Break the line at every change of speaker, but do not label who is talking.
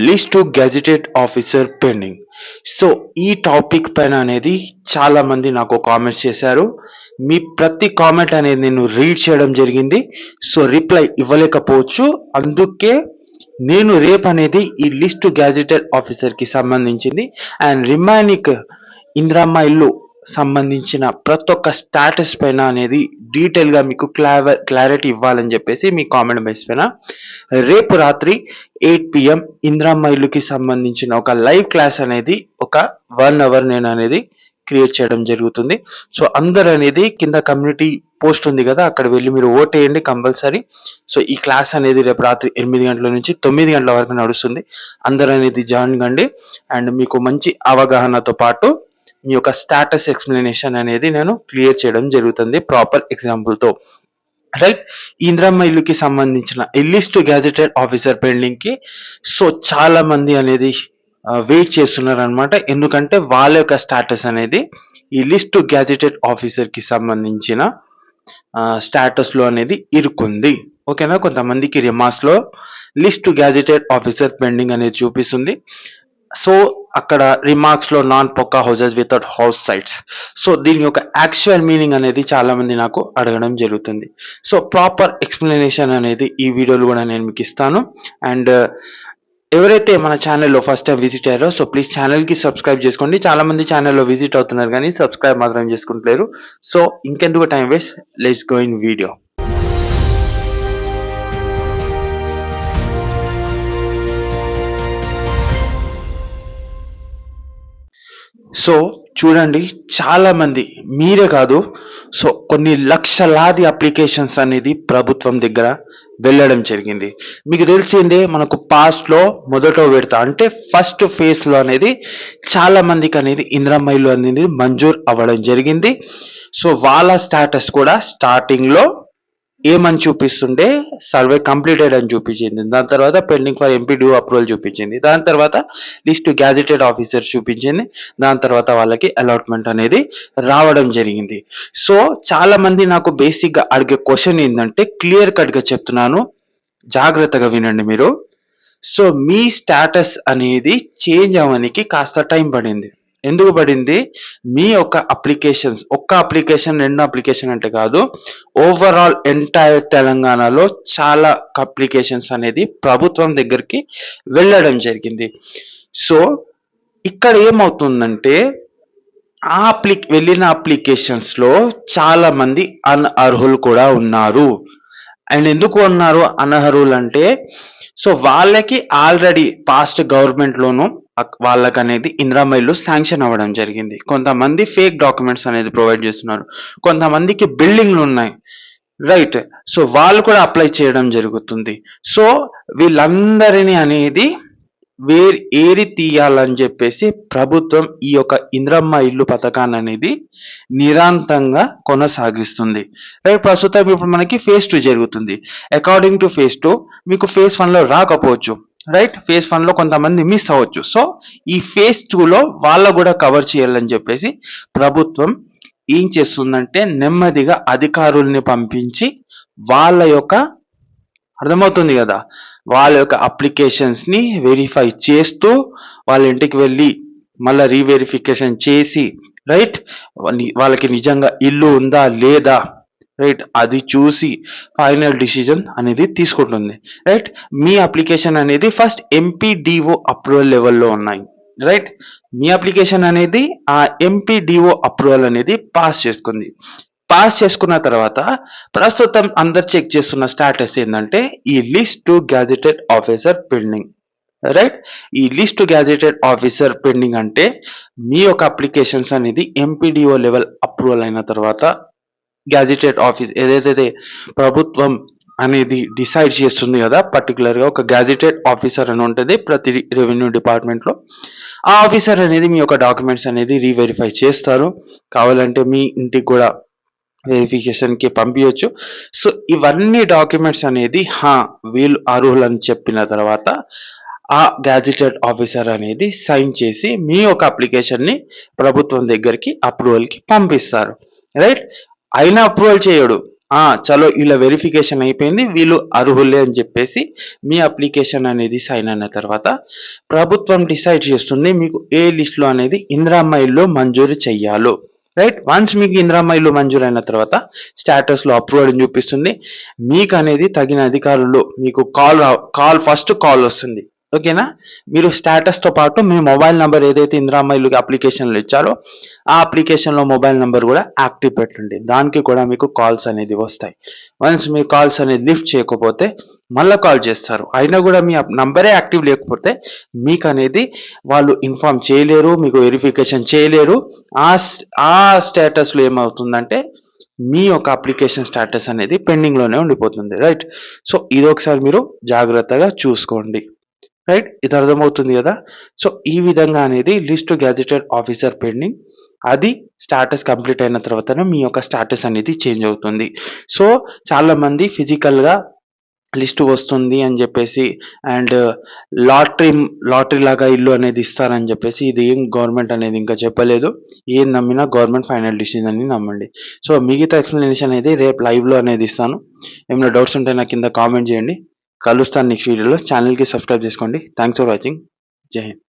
List to gazetted officer pending. So ఈ topic పైన అనేది చాలా మంది నాకు కామెంట్స్ చేశారు. మీ ప్రతి కామెంట్ అనేది నేను రీడ్ చేయడం జరిగింది. సో రిప్లై ఇవ్వలేకపోవచ్చు. అందుకే నేను రేపు అనేది ఈ లిస్ట్ టు గెజిటెడ్ ఆఫీసర్ కి సంబంధించింది అండ్ రిమైనింగ్ ఇందిరమ్మ ఇల్లు సంబంధించిన ప్రతి ఒక్క స్టాటస్ పైన అనేది డీటెయిల్ గా మీకు క్లారిటీ ఇవ్వాలని చెప్పేసి మీ కామెంట్ బేస్ పైన రేపు రాత్రి 8 PM ఇందిరమ్మ ఇల్లుకి సంబంధించిన ఒక లైవ్ క్లాస్ అనేది ఒక 1 అవర్ నేను అనేది క్రియేట్ చేయడం జరుగుతుంది. సో అందరు అనేది కింద కమ్యూనిటీ పోస్ట్ ఉంది కదా, అక్కడ వెళ్ళి మీరు ఓట్ వేయండి కంపల్సరీ. సో ఈ క్లాస్ అనేది రేపు రాత్రి 8 గంటల నుంచి 9 గంటల వరకు నడుస్తుంది. అందరూ అనేది జాయిన్ కండి అండ్ మీకు మంచి అవగాహనతో పాటు మీ యొక్క స్టాటస్ ఎక్స్ప్లెనేషన్ అనేది నేను క్లియర్ చేయడం జరుగుతుంది ప్రాపర్ ఎగ్జాంపుల్తో. రైట్, ఇందిరమ్మ ఇల్లుకి సంబంధించిన ఈ లిస్ట్ గ్యాజెటెడ్ ఆఫీసర్ పెండింగ్ కి సో చాలా మంది అనేది వెయిట్ చేస్తున్నారు అనమాట. ఎందుకంటే వాళ్ళ యొక్క స్టాటస్ అనేది ఈ లిస్ట్ గ్యాజెటెడ్ ఆఫీసర్ కి సంబంధించిన స్టాటస్ లో అనేది ఇరుకుంది. ఓకేనా, కొంతమందికి రిమార్క్స్ లో లిస్ట్ గ్యాజెటెడ్ ఆఫీసర్ పెండింగ్ అనేది చూపిస్తుంది. సో అక్కడ రిమార్క్స్ లో non pucca houses without house sites. So దీని యొక్క యాక్చువల్ మీనింగ్ అనేది చాలా మంది నాకు అడగడం జరుగుతుంది. సో ప్రాపర్ ఎక్స్ప్లెనేషన్ అనేది ఈ వీడియోలో కూడా నేను మీకు ఇస్తాను. అండ్ ఎవరైతే మన ఛానల్లో ఫస్ట్ టైం విజిట్ అయ్యారో సో ప్లీజ్ ఛానల్కి సబ్స్క్రైబ్ చేసుకోండి. చాలా మంది ఛానల్లో విజిట్ అవుతున్నారు కానీ సబ్స్క్రైబ్ మాత్రం చేసుకుంటలేరు. సో ఇంకెందుకు time waste, let's go in video. So చూడండి, చాలా మంది మీరే కాదు, సో కొన్ని లక్షలాది అప్లికేషన్స్ అనేది ప్రభుత్వం దగ్గర వెళ్ళడం జరిగింది. మీకు తెలిసిందే, మనకు పాస్ట్ లో మొదట విడత అంటే ఫస్ట్ ఫేజ్ లో అనేది చాలా మందికి అనేది ఇందిరమ్మ ఇల్లు అనేది మంజూరు అవ్వడం జరిగింది. సో వాళ్ళ స్టాటస్ కూడా స్టార్టింగ్ లో ఏమని చూపిస్తుండే, సర్వే కంప్లీటెడ్ అని చూపించింది. దాని తర్వాత పెండింగ్ ఫర్ ఎంపీడీఓ అప్రూవల్ చూపించింది. దాని తర్వాత లిస్ట్ గ్యాజెటెడ్ ఆఫీసర్ చూపించింది. దాని తర్వాత వాళ్ళకి అలాట్మెంట్ అనేది రావడం జరిగింది. సో చాలా మంది నాకు బేసిక్ గా అడిగే క్వశ్చన్ ఏంటంటే, క్లియర్ కట్ గా చెప్తున్నాను, జాగ్రత్తగా వినండి మీరు. సో మీ స్టాటస్ అనేది చేంజ్ అవ్వడానికి కాస్త టైం పడింది. ఎందుకు పడింది? మీ యొక్క అప్లికేషన్స్, ఒక్క అప్లికేషన్ 2 అప్లికేషన్ అంటే కాదు, ఓవరాల్ ఎంటైర్ తెలంగాణలో చాలా అప్లికేషన్స్ అనేది ప్రభుత్వం దగ్గరికి వెళ్ళడం జరిగింది. సో ఇక్కడ ఏమవుతుందంటే, వెళ్ళిన అప్లికేషన్స్ లో చాలా మంది అనర్హులు కూడా ఉన్నారు. అండ్ ఎందుకు ఉన్నారు అనర్హులు అంటే, సో వాళ్ళకి ఆల్రెడీ పాస్ట్ గవర్నమెంట్ లోను వాళ్ళకి అనేది ఇందిరమ్మ ఇల్లు శాంక్షన్ అవ్వడం జరిగింది. కొంతమంది ఫేక్ డాక్యుమెంట్స్ అనేది ప్రొవైడ్ చేస్తున్నారు, కొంతమందికి బిల్డింగ్లు ఉన్నాయి. రైట్, సో వాళ్ళు కూడా అప్లై చేయడం జరుగుతుంది. సో వీళ్ళందరినీ అనేది ఏరి తీయాలని చెప్పేసి ప్రభుత్వం ఈ యొక్క ఇందిరమ్మ ఇల్లు పథకాన్ని అనేది నిరంతరంగా కొనసాగిస్తుంది. రైట్, ప్రస్తుతం ఇప్పుడు మనకి ఫేజ్ 2 జరుగుతుంది. అకార్డింగ్ టు ఫేజ్ 2 మీకు ఫేజ్ 1 లో రాకపోవచ్చు. రైట్, ఫేజ్ 1 లో కొంతమంది మిస్ అవ్వచ్చు. సో ఈ ఫేజ్ 2లో వాళ్ళ కూడా కవర్ చేయాలని చెప్పేసి ప్రభుత్వం ఏం చేస్తుందంటే, నెమ్మదిగా అధికారుల్ని పంపించి వాళ్ళ యొక్క, అర్థమవుతుంది కదా, వాళ్ళ యొక్క అప్లికేషన్స్ ని వెరిఫై చేస్తూ వాళ్ళ ఇంటికి వెళ్ళి మళ్ళీ రీవెరిఫికేషన్ చేసి, రైట్, వాళ్ళకి నిజంగా ఇల్లు ఉందా లేదా, రైట్, అది చూసి ఫైనల్ డిసిజన్ అనేది తీసుకుంటుంది. రైట్, మీ అప్లికేషన్ అనేది ఫస్ట్ ఎంపీడీఓ అప్రూవల్ లెవెల్లో ఉన్నాయి. రైట్, మీ అప్లికేషన్ అనేది ఆ ఎంపీడీఓ అప్రూవల్ అనేది పాస్ చేసుకున్న తర్వాత ప్రస్తుతం అందరు చెక్ చేస్తున్న స్టాటస్ ఏంటంటే, ఈ list to gazetted officer pending. Right, ఈ లిస్ట్ గ్యాజెటెడ్ ఆఫీసర్ పెండింగ్ అంటే మీ యొక్క అప్లికేషన్స్ అనేది ఎంపీడీఓ లెవెల్ అప్రూవల్ అయిన తర్వాత గ్యాజెటెడ్ ఆఫీస్ ఏదైతే ప్రభుత్వం అనేది డిసైడ్ చేస్తుంది కదా, పర్టికులర్గా ఒక గ్యాజెటెడ్ ఆఫీసర్ అని ఉంటుంది ప్రతి రెవెన్యూ డిపార్ట్మెంట్లో. ఆ ఆఫీసర్ అనేది మీ యొక్క డాక్యుమెంట్స్ అనేది రీవెరిఫై చేస్తారు. కావాలంటే మీ ఇంటికి కూడా వెరిఫికేషన్కి పంపించవచ్చు. సో ఇవన్నీ డాక్యుమెంట్స్ అనేది వీళ్ళు అర్హులని చెప్పిన తర్వాత ఆ గ్యాజెటెడ్ ఆఫీసర్ అనేది సైన్ చేసి మీ యొక్క అప్లికేషన్ని ప్రభుత్వం దగ్గరికి అప్రూవల్కి పంపిస్తారు. రైట్, అయినా అప్రూవల్ చేయడు, చలో ఇలా వెరిఫికేషన్ అయిపోయింది. వీళ్ళు అర్హులే అని చెప్పేసి మీ అప్లికేషన్ అనేది సైన్ అయిన తర్వాత ప్రభుత్వం డిసైడ్ చేస్తుంది మీకు ఏ లిస్ట్‌లో అనేది ఇందిరమ్మ ఇల్లు మంజూరు చెయ్యాలో. రైట్. వన్స్ మీకు ఇందిరమ్మ ఇల్లు మంజూరైన తర్వాత స్టేటస్‌లో అప్రూవ్డ్ అని చూపిస్తుంది. మీకనేది తగిన అధికారులు మీకు ఫస్ట్ కాల్ వస్తుంది. ఓకేనా? మీరు స్టేటస్‌తో పాటు మీ మొబైల్ నంబర్ ఏదైతే ఇందిరమ్మ ఇల్లుకి అప్లికేషన్‌లో ఇచ్చారో, ఆ అప్లికేషన్‌లో మొబైల్ నంబర్ కూడా యాక్టివ్ పెట్టండి. దానికి కూడా మీకు కాల్స్ అనేది వస్తాయి. వన్స్ మీరు కాల్స్ అనేది లిఫ్ట్ చేయకపోతే మళ్ళా కాల్ చేస్తారు. అయినా కూడా మీ నంబరే యాక్టివ్ లేకపోతే మీకనేది వాళ్ళు ఇన్ఫార్మ్ చేయలేరు. మీకు వెరిఫికేషన్ చేయలేరు. ఆ స్టేటస్‌లో ఏమవుతుందంటే మీ యొక్క అప్లికేషన్ స్టేటస్ అనేది పెండింగ్‌లోనే ఉండిపోతుంది. రైట్. సో, ఇదొకసారి మీరు జాగ్రత్తగా చూసుకోండి. రైట్. ఇది అర్థమవుతుంది కదా. సో ఈ విధంగా అనేది లిస్ట్ గ్యాజెటెడ్ ఆఫీసర్ పెండింగ్ అది స్టాటస్ కంప్లీట్ అయిన తర్వాతనే మీ యొక్క స్టాటస్ అనేది చేంజ్ అవుతుంది. సో చాలా మంది ఫిజికల్గా లిస్ట్ వస్తుంది అని చెప్పేసి అండ్ లాటరీ లాటరీ లాగా ఇల్లు అనేది ఇస్తారని చెప్పేసి ఇది ఏం గవర్నమెంట్ అనేది ఇంకా చెప్పలేదు. ఏం నమ్మినా గవర్నమెంట్ ఫైనల్ డిసిజన్ అని నమ్మండి. సో మిగతా ఎక్స్ప్లెనేషన్ అనేది రేపు లైవ్లో అనేది ఇస్తాను. ఏమైనా డౌట్స్ ఉంటే నాకు కింద కామెంట్ చేయండి. కలుస్తాను నెక్స్ట్ వీడియోలో. ఛానల్కి సబ్స్క్రైబ్ చేసుకోండి. Thanks for watching. జై హింద్.